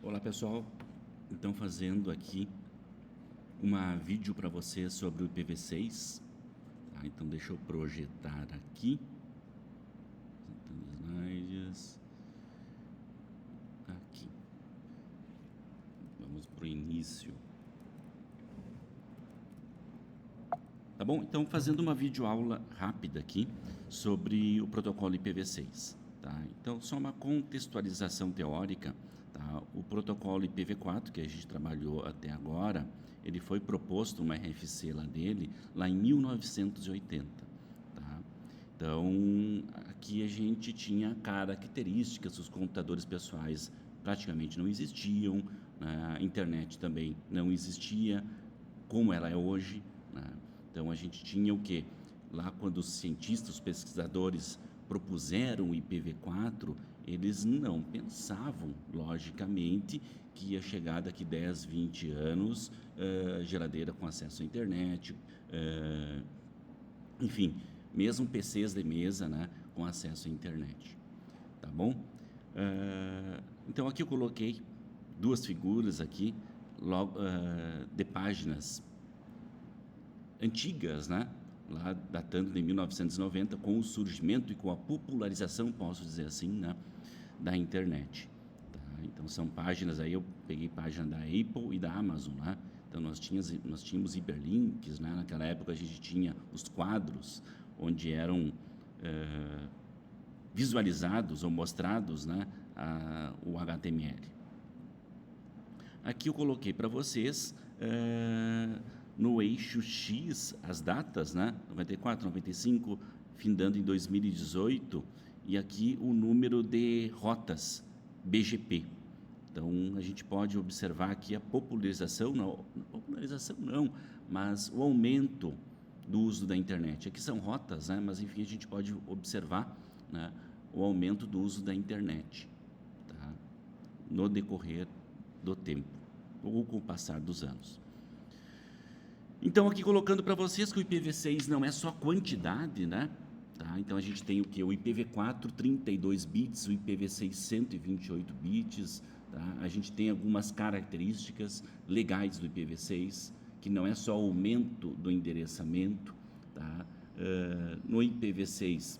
Olá pessoal, então fazendo aqui uma vídeo para você sobre o IPv6, tá? Então deixa eu projetar aqui, slides, aqui, vamos para o início, tá bom? Então fazendo uma videoaula rápida aqui sobre o protocolo IPv6, tá? Então só uma contextualização teórica. Tá? O protocolo IPv4 que a gente trabalhou até agora, ele foi proposto uma RFC dele lá em 1980. Tá? Então, aqui a gente tinha características, os computadores pessoais praticamente não existiam, né? A internet também não existia como ela é hoje, né? Então a gente tinha o que? Lá quando os cientistas, os pesquisadores propuseram o IPv4, eles não pensavam, logicamente, que ia chegar daqui 10, 20 anos, geladeira com acesso à internet, enfim, mesmo PCs de mesa, né, com acesso à internet, tá bom? Então aqui eu coloquei duas figuras aqui, logo, de páginas antigas, né? Lá datando de 1990, com o surgimento e com a popularização, posso dizer assim, né? Da internet. Tá? Então são páginas aí, eu peguei página da Apple e da Amazon, né? Então nós tínhamos hiperlinks, né? Naquela época a gente tinha os quadros onde eram visualizados ou mostrados, né? O HTML. Aqui eu coloquei para vocês no eixo X as datas, né? 94, 95, findando em 2018, e aqui o número de rotas BGP. Então a gente pode observar aqui a popularização não, mas o aumento do uso da internet. Aqui são rotas, né? Mas enfim a gente pode observar, né, o aumento do uso da internet, tá? No decorrer do tempo ou com o passar dos anos. Então aqui colocando para vocês que o IPv6 não é só quantidade, né? Tá? Então a gente tem o que? O IPv4 32 bits, o IPv6 128 bits, tá? A gente tem algumas características legais do IPv6, que não é só aumento do endereçamento, tá? No IPv6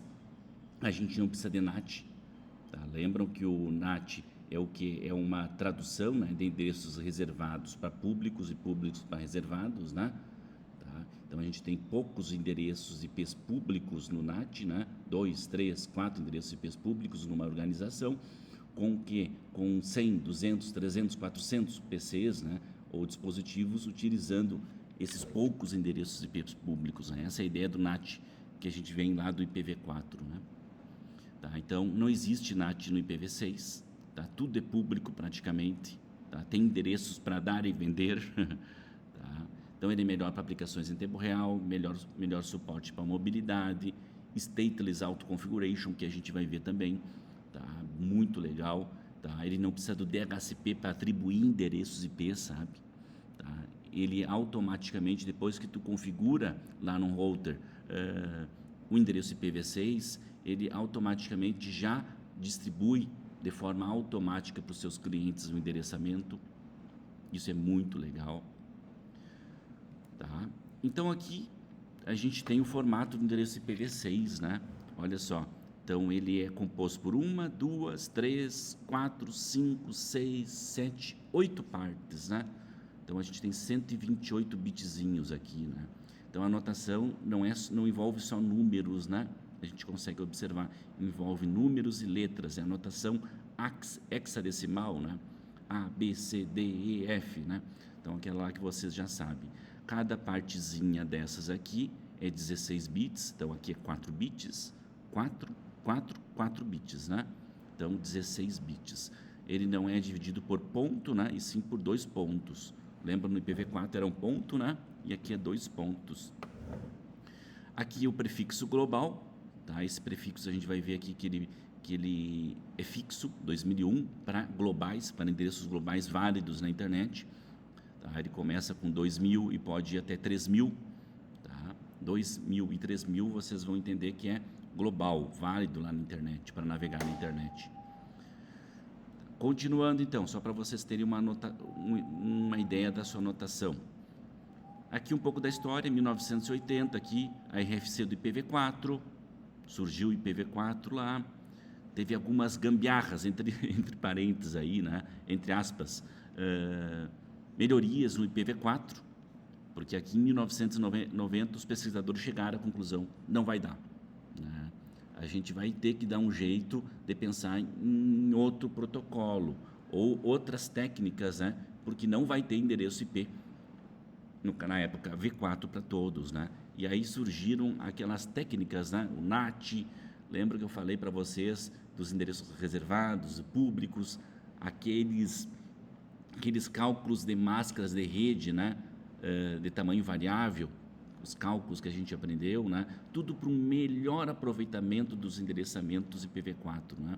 a gente não precisa de NAT, tá? Lembram que o NAT é o que? É uma tradução, né, de endereços reservados para públicos e públicos para reservados, né? Tá? Então a gente tem poucos endereços IPs públicos no NAT, né? 2, 3, 4 endereços IPs públicos numa organização, com que? Com 100, 200, 300, 400 PCs, né, ou dispositivos utilizando esses poucos endereços IPs públicos, né? Essa é a ideia do NAT que a gente vem lá do IPv4, né? Tá? Então não existe NAT no IPv6. Tá? Tudo é público praticamente, tá? Tem endereços para dar e vender. Tá? Então ele é melhor para aplicações em tempo real, melhor suporte para mobilidade, stateless auto configuration, que a gente vai ver também, tá? Muito legal, tá? Ele não precisa do DHCP para atribuir endereços IP, sabe? Tá? Ele automaticamente, depois que tu configura lá no router o endereço IPv6, ele automaticamente já distribui de forma automática para os seus clientes o endereçamento. Isso é muito legal, tá? Então aqui a gente tem o formato do endereço IPv6, né? Olha só, então ele é composto por 1, 2, 3, 4, 5, 6, 7, 8 partes, né? Então a gente tem 128 bitzinhos aqui, né? Então a notação não envolve só números, né? A gente consegue observar, envolve números e letras, é a notação hexadecimal, né? A, B, C, D, E, F, né? Então aquela lá que vocês já sabem. Cada partezinha dessas aqui é 16 bits, então aqui é 4 bits, 4 bits, né? Então 16 bits. Ele não é dividido por ponto, né? E sim por 2 pontos. Lembra, no IPv4 era um ponto, né? E aqui é 2 pontos. Aqui é o prefixo global, tá? Esse prefixo a gente vai ver aqui que ele é fixo, 2001, para globais, para endereços globais válidos na internet. Tá? Ele começa com 2000 e pode ir até 3000. Tá? 2000 e 3000 vocês vão entender que é global, válido lá na internet, para navegar na internet. Continuando, então, só para vocês terem uma ideia da sua anotação. Aqui um pouco da história, 1980, aqui, a RFC do IPv4, surgiu o IPv4 lá, teve algumas gambiarras, entre parênteses aí, né, entre aspas, melhorias no IPv4, porque aqui em 1990 os pesquisadores chegaram à conclusão, não vai dar, né? A gente vai ter que dar um jeito de pensar em outro protocolo ou outras técnicas, né? Porque não vai ter endereço IP na época V4 para todos, né? E aí surgiram aquelas técnicas, né? O NAT, lembra que eu falei para vocês dos endereços reservados, públicos, aqueles cálculos de máscaras de rede, né? De tamanho variável, os cálculos que a gente aprendeu, né? Tudo para um melhor aproveitamento dos endereçamentos IPv4, né?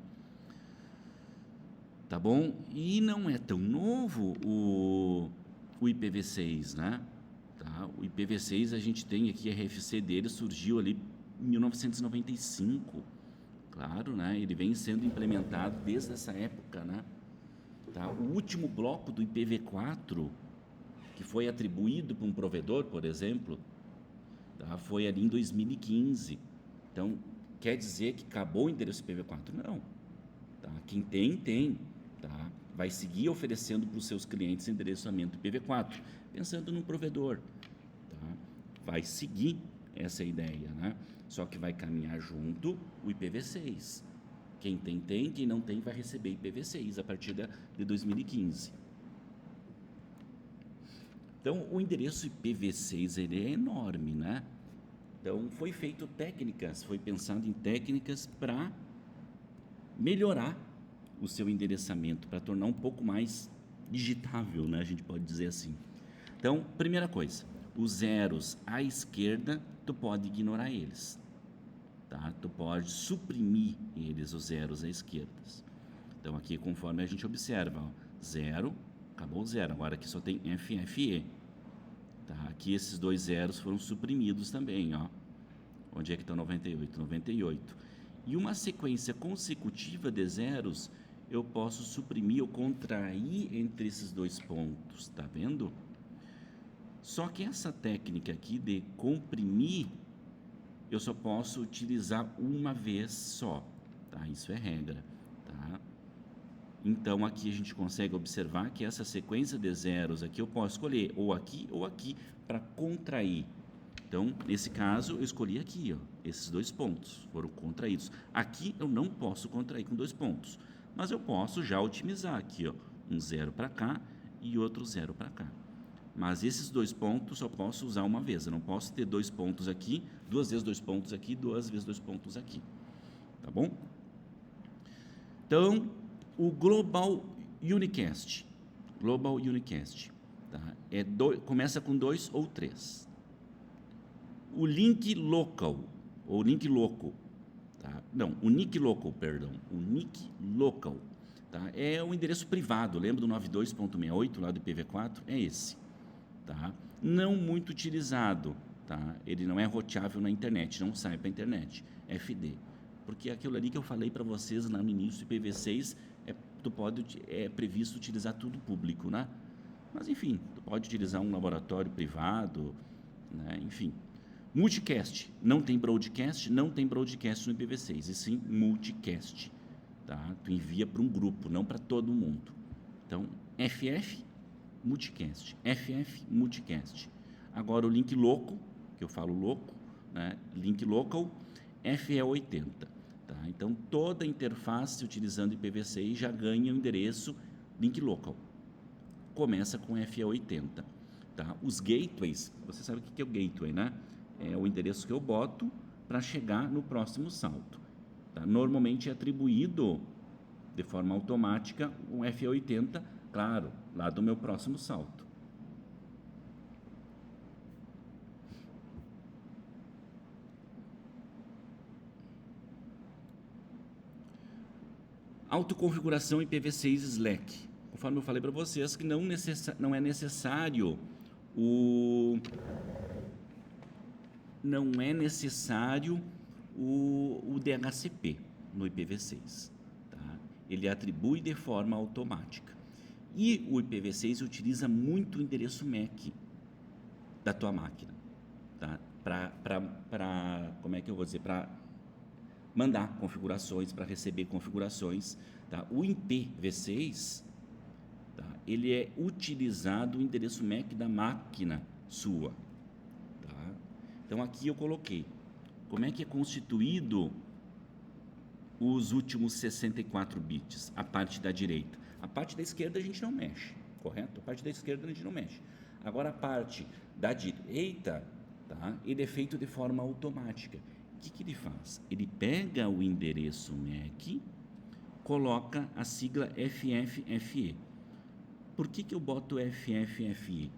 Tá bom? E não é tão novo o IPv6, né? Tá? O IPv6 a gente tem aqui, a RFC dele surgiu ali em 1995, claro, né? Ele vem sendo implementado desde essa época, né? Tá? O último bloco do IPv4 que foi atribuído para um provedor, por exemplo, tá? Foi ali em 2015. Então, quer dizer que acabou o endereço IPv4? Não. Tá? Quem tem. Tá? Vai seguir oferecendo para os seus clientes endereçamento IPv4, pensando no provedor. Tá? Vai seguir essa ideia, né? Só que vai caminhar junto o IPv6. Quem tem, quem não tem vai receber IPv6 a partir de 2015. Então, o endereço IPv6 ele é enorme, né? Então, foi pensado em técnicas para melhorar o seu endereçamento, para tornar um pouco mais digitável, né? A gente pode dizer assim. Então, primeira coisa, os zeros à esquerda, tu pode ignorar eles, tá? Tu pode suprimir eles, os zeros à esquerda. Então, aqui, conforme a gente observa, ó, zero, acabou o zero, agora aqui só tem FFE. Tá? Aqui esses dois zeros foram suprimidos também, ó. Onde é que está 98? 98. E uma sequência consecutiva de zeros, eu posso suprimir ou contrair entre esses dois pontos, tá vendo? Só que essa técnica aqui de comprimir, eu só posso utilizar uma vez só, tá? Isso é regra, tá? Então, aqui a gente consegue observar que essa sequência de zeros aqui, eu posso escolher ou aqui para contrair. Então, nesse caso, eu escolhi aqui, ó, esses dois pontos foram contraídos. Aqui eu não posso contrair com dois pontos, mas eu posso já otimizar aqui, ó, um zero para cá e outro zero para cá. Mas esses dois pontos só posso usar uma vez, eu não posso ter dois pontos aqui, duas vezes dois pontos aqui, duas vezes dois pontos aqui. Tá bom? Então, o Global Unicast, tá? Começa com 2 ou 3. O link local, ou link local, tá? Não, o nick local, perdão, o nick local, tá? É o endereço privado, lembra do 92.68 lá do IPv4? É esse, tá? Não muito utilizado, tá? Ele não é roteável na internet, não sai para a internet, FD. Porque aquilo ali que eu falei para vocês lá no início do IPv6, é previsto utilizar tudo público, né? Mas, enfim, tu pode utilizar um laboratório privado, né? Enfim. Multicast, não tem broadcast no IPv6, e sim multicast, tá? Tu envia para um grupo, não para todo mundo. Então, FF, multicast, FF, multicast. Agora o link local, que eu falo louco, né? Link local, FE80, tá? Então, toda a interface utilizando IPv6 já ganha o endereço link local. Começa com FE80, tá? Os gateways, você sabe o que é o gateway, né? É o endereço que eu boto para chegar no próximo salto, tá? Normalmente é atribuído de forma automática um FE80, claro, lá do meu próximo salto. Autoconfiguração IPv6 Slack. Conforme eu falei para vocês que não é necessário o DHCP no IPv6, tá? ele atribui de forma automática. E o IPv6 utiliza muito o endereço MAC da tua máquina, tá? Como é que eu vou dizer? Para mandar configurações, para receber configurações, tá? O IPv6, tá? Ele é utilizado o endereço MAC da máquina sua, tá? Então aqui eu coloquei como é que é constituído os últimos 64 bits, a parte da direita. A parte da esquerda a gente não mexe, correto? A parte da esquerda a gente não mexe. Agora a parte da direita, tá? Ele é feito de forma automática. O que ele faz? Ele pega o endereço MAC, coloca a sigla FFFE. Por que eu boto FFFE?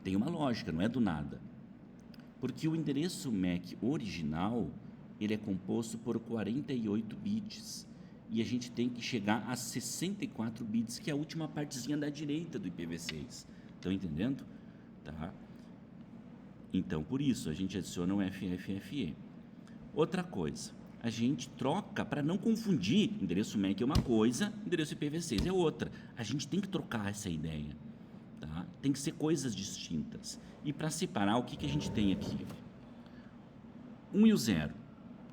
Tem uma lógica, não é do nada. Porque o endereço MAC original, ele é composto por 48 bits. E a gente tem que chegar a 64 bits, que é a última partezinha da direita do IPv6. Estão entendendo? Tá? Então, por isso, a gente adiciona o FFFE. Outra coisa, a gente troca, para não confundir, endereço MAC é uma coisa, endereço IPv6 é outra. A gente tem que trocar essa ideia. Tá? Tem que ser coisas distintas. E para separar, o que a gente tem aqui? 1 e o 0.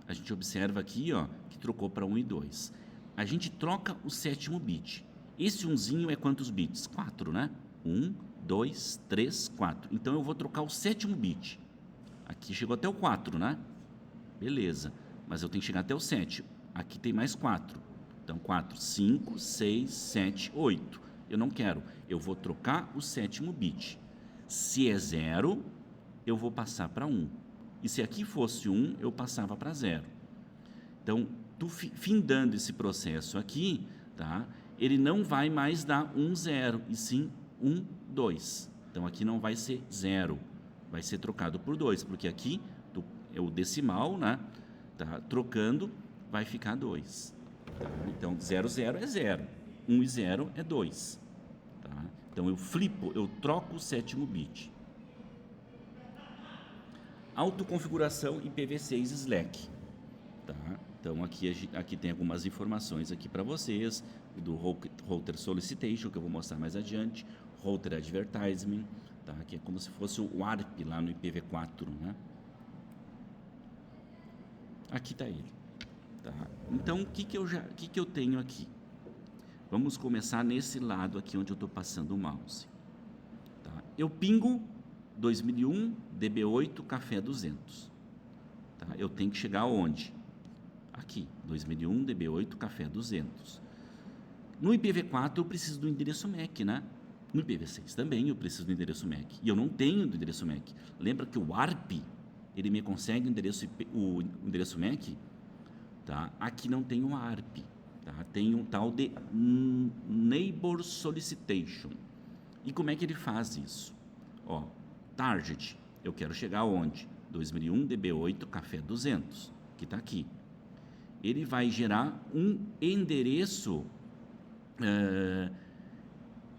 A gente observa aqui, ó, que trocou para 1 e 2. A gente troca o sétimo bit. Esse umzinho é quantos bits? 4, né? 1, 2, 3, 4. Então, eu vou trocar o sétimo bit. Aqui chegou até o 4, né? Beleza. Mas eu tenho que chegar até o 7. Aqui tem mais 4. Então, 4, 5, 6, 7, 8. Eu não quero. Eu vou trocar o sétimo bit. Se é 0, eu vou passar para 1. E se aqui fosse 1, eu passava para 0. Então, findando esse processo aqui, tá? Ele não vai mais dar 1, 0, e sim 1, 2. Então, aqui não vai ser 0, vai ser trocado por 2, porque aqui é o decimal, né? Tá? Trocando, vai ficar 2. Tá? Então, 0, 0 é 0, 1 e 0 é 2. Tá? Então, eu troco o sétimo bit. Autoconfiguração IPv6 Slack. Tá? Então, aqui tem algumas informações aqui para vocês, do Router Solicitation, que eu vou mostrar mais adiante, Router Advertisement, tá? Que é como se fosse o ARP lá no IPv4, né? Aqui está ele. Tá? Então, o que eu tenho aqui? Vamos começar nesse lado aqui, onde eu estou passando o mouse. Tá? Eu pingo 2001 DB8 Café 200. Tá? Eu tenho que chegar aonde? Aqui, 2001 DB8 Café 200. No IPv4 eu preciso do endereço MAC, né? No IPv6 também eu preciso do endereço MAC. E eu não tenho do endereço MAC. Lembra que o ARP, ele me consegue o endereço MAC? Tá? Aqui não tem o ARP. Tá? Tem um tal de Neighbor Solicitation. E como é que ele faz isso? Ó, target, eu quero chegar aonde? 2001 DB8 Café 200, que está aqui. Ele vai gerar um endereço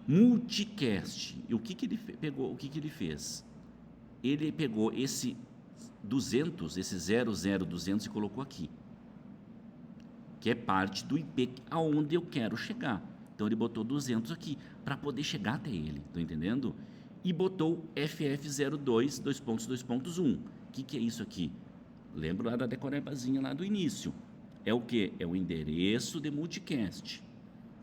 multicast. E o que ele pegou? O que ele fez? Ele pegou esse 200, esse 00200 e colocou aqui, que é parte do IP aonde eu quero chegar. Então ele botou 200 aqui para poder chegar até ele, estão entendendo? E botou FF02 2.2.1. O que é isso aqui? Lembra lá da decorebazinha lá do início? É o que? É o endereço de multicast.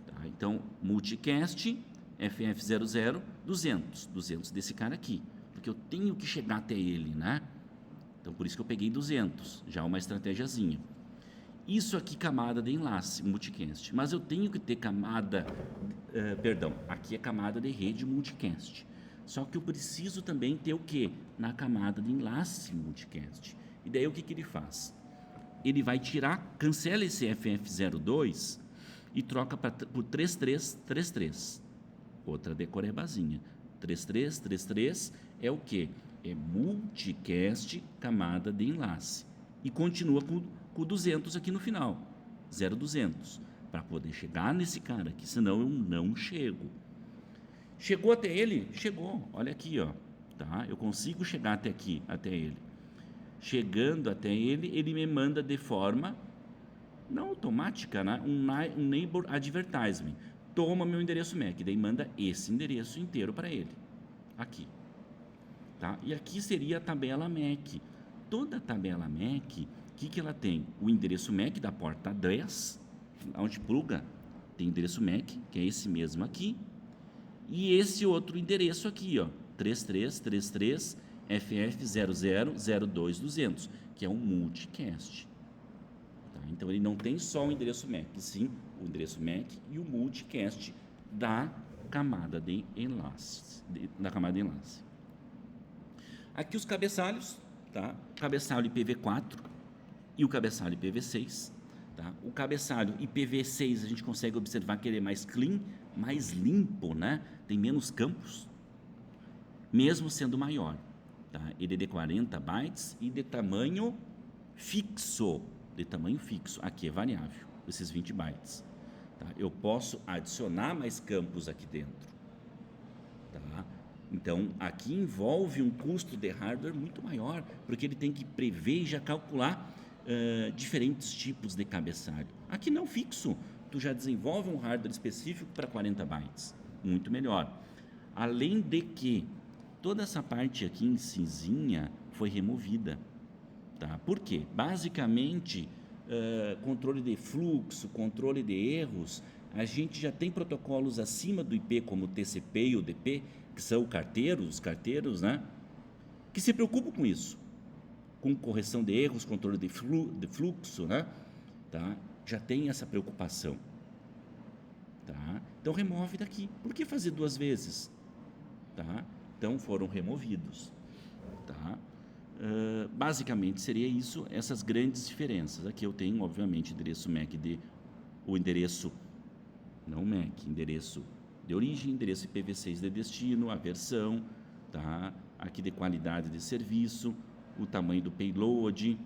Tá? Então, multicast, FF00, 200. 200 desse cara aqui. Porque eu tenho que chegar até ele, né? Então, por isso que eu peguei 200. Já uma estratégiazinha. Isso aqui, camada de enlace, multicast. Mas eu tenho que ter camada... aqui é camada de rede multicast. Só que eu preciso também ter o quê? Na camada de enlace multicast. E daí o que ele faz? Ele vai cancela esse FF02 e troca por 3333. Outra decorebazinha. 3333 é o quê? É multicast camada de enlace. E continua com 200 aqui no final. 0200. Para poder chegar nesse cara aqui, senão eu não chego. Chegou até ele? Chegou. Olha aqui, ó. Tá? Eu consigo chegar até aqui, até ele. Chegando até ele, ele me manda de forma não automática, né? Um neighbor advertisement. Toma meu endereço MAC, daí manda esse endereço inteiro para ele, aqui. Tá? E aqui seria a tabela MAC. Toda a tabela MAC, o que ela tem? O endereço MAC da porta address, onde pluga, tem endereço MAC, que é esse mesmo aqui, e esse outro endereço aqui, ó, 3333 FF0002200, que é um multicast. Tá? Então ele não tem só o endereço MAC, sim o endereço MAC e o multicast da camada de enlace. Aqui os cabeçalhos, tá? O cabeçalho IPv4 e o cabeçalho IPv6. Tá? O cabeçalho IPv6 a gente consegue observar que ele é mais clean, mais limpo, né? Tem menos campos, mesmo sendo maior. Tá? Ele é de 40 bytes e de tamanho fixo. Aqui é variável, esses 20 bytes. Tá? Eu posso adicionar mais campos aqui dentro. Tá? Então, aqui envolve um custo de hardware muito maior, porque ele tem que prever e já calcular diferentes tipos de cabeçalho. Aqui não fixo, tu já desenvolve um hardware específico para 40 bytes, muito melhor. Além de que toda essa parte aqui em cinzinha foi removida. Tá? Por quê? Basicamente, controle de fluxo, controle de erros, a gente já tem protocolos acima do IP, como o TCP e o UDP, que são os carteiros, né? Que se preocupam com isso, com correção de erros, controle de fluxo, né? Tá? Já tem essa preocupação. Tá? Então remove daqui. Por que fazer duas vezes? Tá? Então foram removidos. Tá? Basicamente seria isso, essas grandes diferenças. Aqui eu tenho, obviamente, endereço MAC endereço de origem, endereço IPv6 de destino, a versão, tá? Aqui de qualidade de serviço, o tamanho do payload,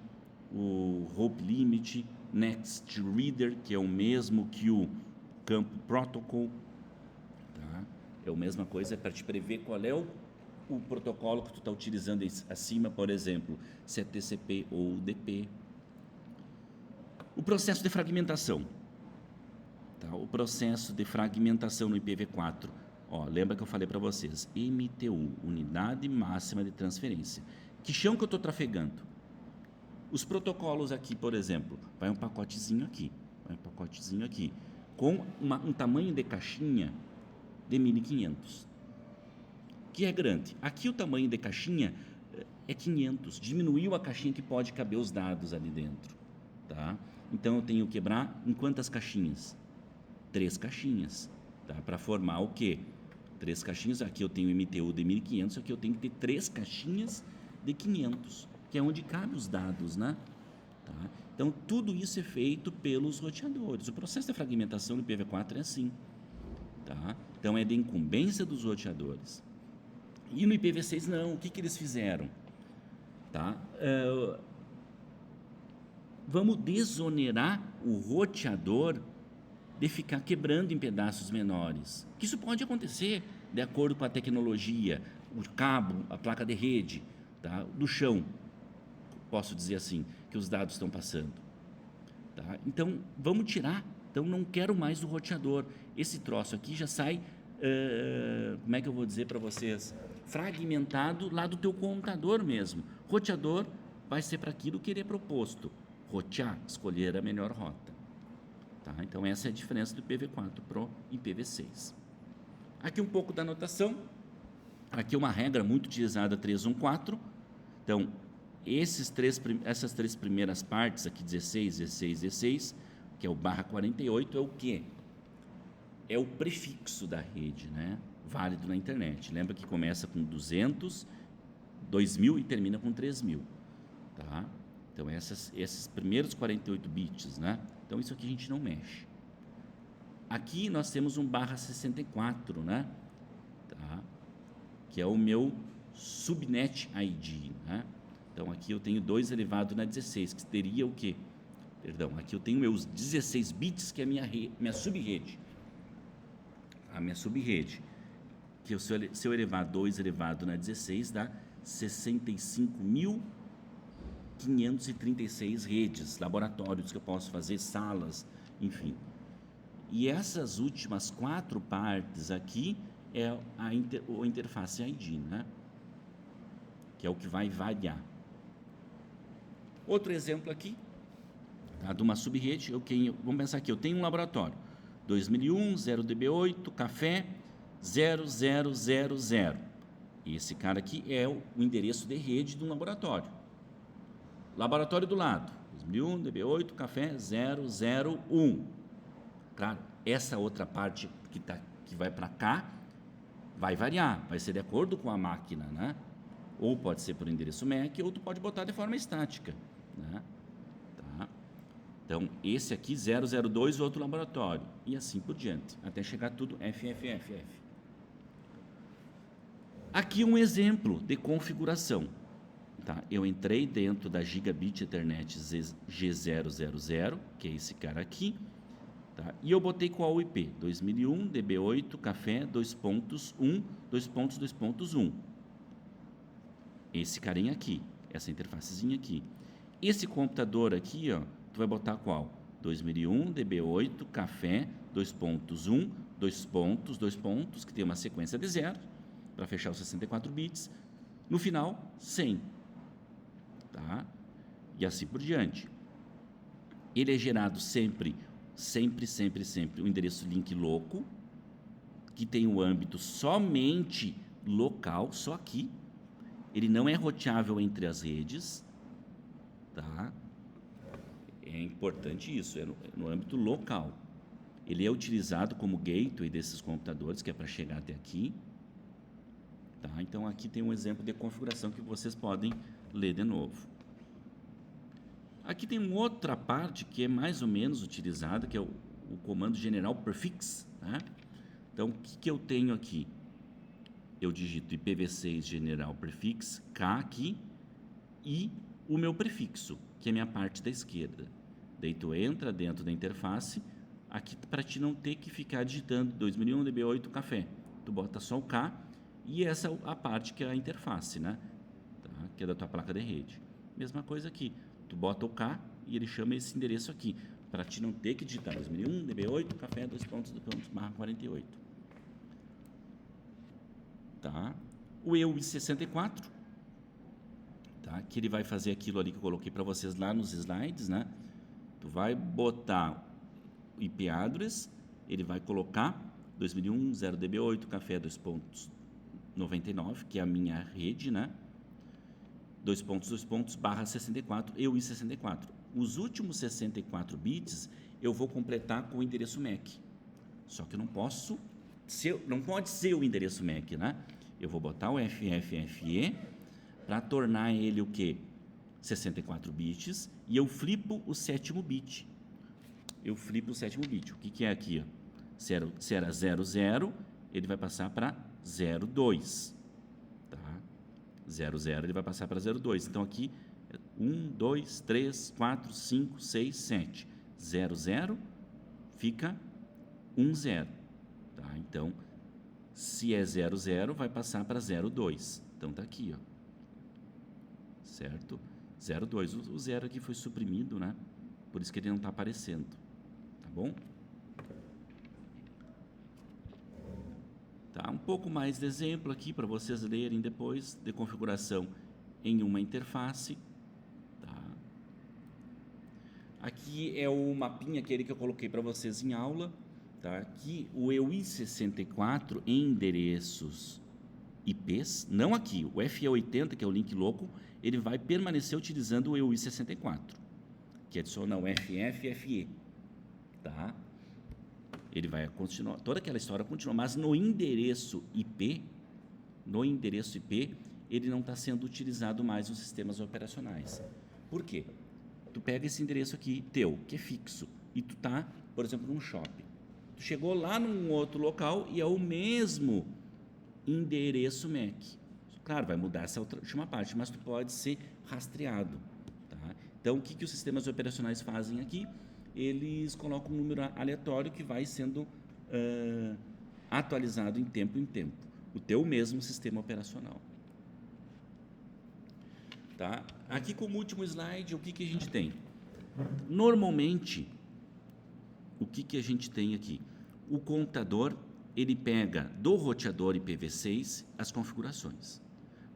o hop limit, next reader, que é o mesmo que o campo protocol, tá? É a mesma coisa para te prever qual é o protocolo que tu está utilizando acima, por exemplo, se é TCP ou UDP. O processo de fragmentação. Tá? O processo de fragmentação no IPv4. Ó, lembra que eu falei para vocês? MTU, Unidade Máxima de Transferência. Que chão que eu estou trafegando? Os protocolos aqui, por exemplo, vai um pacotezinho aqui, com um tamanho de caixinha de 1500. Que é grande. Aqui o tamanho de caixinha é 500. Diminuiu a caixinha que pode caber os dados ali dentro. Tá? Então eu tenho que quebrar em quantas caixinhas? 3 caixinhas. Tá? Para formar o quê? 3 caixinhas. Aqui eu tenho MTU de 1500, aqui eu tenho que ter 3 caixinhas de 500, que é onde cabem os dados, né? Tá? Então tudo isso é feito pelos roteadores. O processo de fragmentação do IPv4 é assim. Tá? Então é de incumbência dos roteadores. E no IPv6 não, o que eles fizeram? Tá? Vamos desonerar o roteador de ficar quebrando em pedaços menores. Que isso pode acontecer de acordo com a tecnologia, o cabo, a placa de rede, tá? Do chão, posso dizer assim, que os dados estão passando. Tá? Então, vamos tirar. Então, não quero mais o roteador. Esse troço aqui já sai, como é que eu vou dizer para vocês? Fragmentado lá do teu computador mesmo. Roteador vai ser para aquilo que ele é proposto. Rotear, escolher a melhor rota. Tá? Então, essa é a diferença do IPv4 para o IPv6. Aqui um pouco da notação. Aqui uma regra muito utilizada, 314. Então, essas três primeiras partes aqui, 16, que é o /48, é o quê? É o prefixo da rede, né? Válido na internet. Lembra que começa com 200, 2000 e termina com 3000, tá? Então, esses primeiros 48 bits, né? Então, isso aqui a gente não mexe. Aqui nós temos um /64, né? Tá? Que é o meu subnet ID, né? Então, aqui eu tenho 2 elevado na 16, que teria o quê? Perdão, aqui eu tenho meus 16 bits, que é a minha subrede. A minha subrede. Que se eu elevar 2 elevado na 16, dá 65.000 536 redes, laboratórios que eu posso fazer, salas, enfim. E essas últimas 4 partes aqui é o interface ID, né? Que é o que vai variar. Outro exemplo aqui, tá? De uma subrede, vamos pensar aqui, eu tenho um laboratório, 2001, 0DB8, café, 0000. Esse cara aqui é o endereço de rede de um laboratório. Laboratório do lado, 2001, DB8, café, 001. Claro, essa outra parte que vai para cá vai variar, vai ser de acordo com a máquina, né? Ou pode ser por endereço MAC, ou tu pode botar de forma estática, né? Tá? Então, esse aqui, 002, outro laboratório, e assim por diante, até chegar tudo FFFF. Aqui um exemplo de configuração. Tá? Eu entrei dentro da Gigabit Ethernet G000, que é esse cara aqui, tá? E eu botei qual IP? 2001, DB8, café, 2.1, 2.2.1. Esse carinha aqui, essa interfacezinha aqui. Esse computador aqui, ó, tu vai botar qual? 2001, DB8, café, 2.1, 2 pontos, que tem uma sequência de 0, para fechar os 64 bits. No final, 100. Tá? E assim por diante. Ele é gerado sempre o endereço link louco, que tem o âmbito somente local, só aqui. Ele não é roteável entre as redes, tá? É importante isso, é no âmbito local. Ele é utilizado como gateway desses computadores, que é para chegar até aqui. Tá? Então, aqui tem um exemplo de configuração que vocês podem ler de novo. Aqui tem uma outra parte que é mais ou menos utilizada, que é o comando general prefix, né? Então, o que eu tenho aqui? Eu digito IPv6 general prefix, K aqui, e o meu prefixo, que é a minha parte da esquerda. Daí tu entra dentro da interface, aqui para ti não ter que ficar digitando 2001 DB8 café. Tu bota só o K, e essa é a parte que é a interface, né? Tá? Que é da tua placa de rede. Mesma coisa aqui. Tu bota o K e ele chama esse endereço aqui, para ti não ter que digitar 2001, DB8, café, 2.2.48. Tá? O EUI64, tá? Que ele vai fazer aquilo ali que eu coloquei para vocês lá nos slides, né? Tu vai botar o IP address, ele vai colocar 2001, 0DB8, café, 2.99, que é a minha rede, né? 2 pontos, barra 64, EUI64. Os últimos 64 bits eu vou completar com o endereço MAC. Só que não pode ser o endereço MAC, né? Eu vou botar o FFFE para tornar ele o quê? 64 bits, e eu flipo o 7º bit. O que é aqui? Ó? Se era 00, ele vai passar para 02. 00 ele vai passar para 02. Então aqui 1, 2, 3, 4, 5, 6, 7. 00 fica 10. Tá? Então, se é 00, vai passar para 02. Então tá aqui, ó. Certo? 02. O 0 aqui foi suprimido, né? Por isso que ele não está aparecendo. Tá bom? Tá? Um pouco mais de exemplo aqui para vocês lerem depois de configuração em uma interface. Tá? Aqui é o mapinha aquele que eu coloquei para vocês em aula. Tá? Aqui o EUI64 em endereços IPs, não aqui, o FE80, que é o link louco, ele vai permanecer utilizando o EUI64, que adiciona o FFFE. Tá? Ele vai continuar, toda aquela história continua, mas no endereço IP, ele não está sendo utilizado mais nos sistemas operacionais. Por quê? Tu pega esse endereço aqui teu, que é fixo, e tu tá, por exemplo, num shopping. Tu chegou lá num outro local e é o mesmo endereço MAC. Claro, vai mudar essa última parte, mas tu pode ser rastreado. Tá? Então, o que os sistemas operacionais fazem aqui? Eles colocam um número aleatório que vai sendo atualizado em tempo. O teu mesmo sistema operacional. Tá? Aqui como último slide, o que, que a gente tem? Normalmente, o que, que a gente tem aqui? O computador, ele pega do roteador IPv6 as configurações.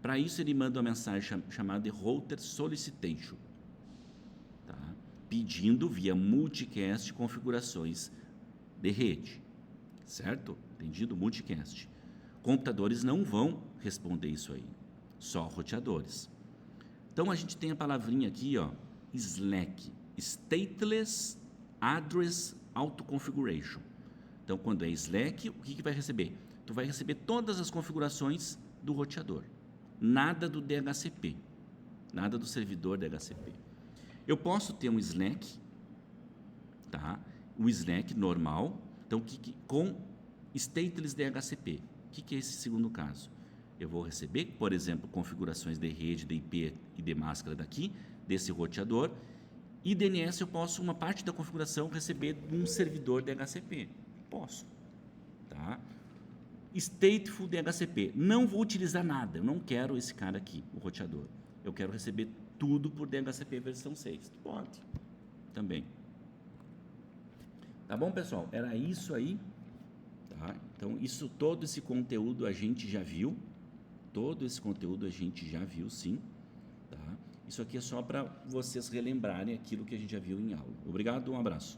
Para isso, ele manda uma mensagem chamada de Router Solicitation, tá? Pedindo via multicast configurações de rede, certo? Entendido? Multicast. Computadores não vão responder isso aí, só roteadores. Então, a gente tem a palavrinha aqui, ó, Slack, Stateless Address Auto-Configuration. Então, quando é Slack, o que, que vai receber? Tu vai receber todas as configurações do roteador, nada do DHCP, nada do servidor DHCP. Eu posso ter um Slack, tá? O Slack normal, então, com Stateless DHCP. O que, que é esse segundo caso? Eu vou receber, por exemplo, configurações de rede, de IP e de máscara daqui, desse roteador, e DNS eu posso, uma parte da configuração, receber de um servidor DHCP. Posso. Tá? Stateful DHCP. Não vou utilizar nada, eu não quero esse cara aqui, o roteador. Eu quero receber tudo por DHCP versão 6. Pode. Também. Tá bom, pessoal? Era isso aí. Tá? Então, todo esse conteúdo a gente já viu. Todo esse conteúdo a gente já viu, sim. Tá? Isso aqui é só para vocês relembrarem aquilo que a gente já viu em aula. Obrigado, um abraço.